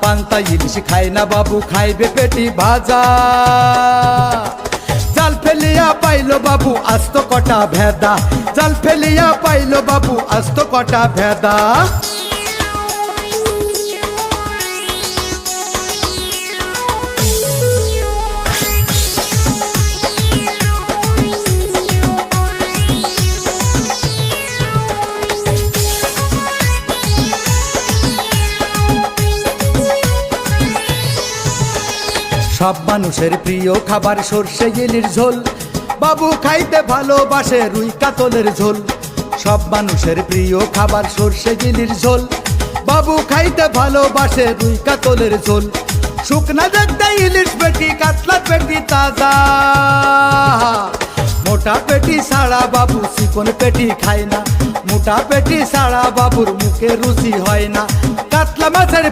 পান্তা ইলিশ খায় না বাবু, খাইবে পেটি ভাজা। জাল ফেলিয়া পাইলো বাবু আস্ত কটা ভেদা, জাল ফেলিয়া পাইলো বাবু আস্ত কটা ভেদা। সব মানুষের প্রিয় খাবার সরষে ইলিশ ঝোল, বাবু খাইতে ভালোবাসে রুই কাতলের ঝোল। সব মানুষের প্রিয় খাবার সরষে ইলিশ ঝোল, বাবু খাইতে ভালোবাসে রুই কাতলের ঝোল। শুকনা দেখতে ইলিশ পেটি, কাতলা পেটি তাজা, মোটা পেটি ছাড়া বাবু চিকন পেটি খায় না। মোটা পেটি ছাড়া বাবুর মুখে রুচি হয় না। কাতলা মাছের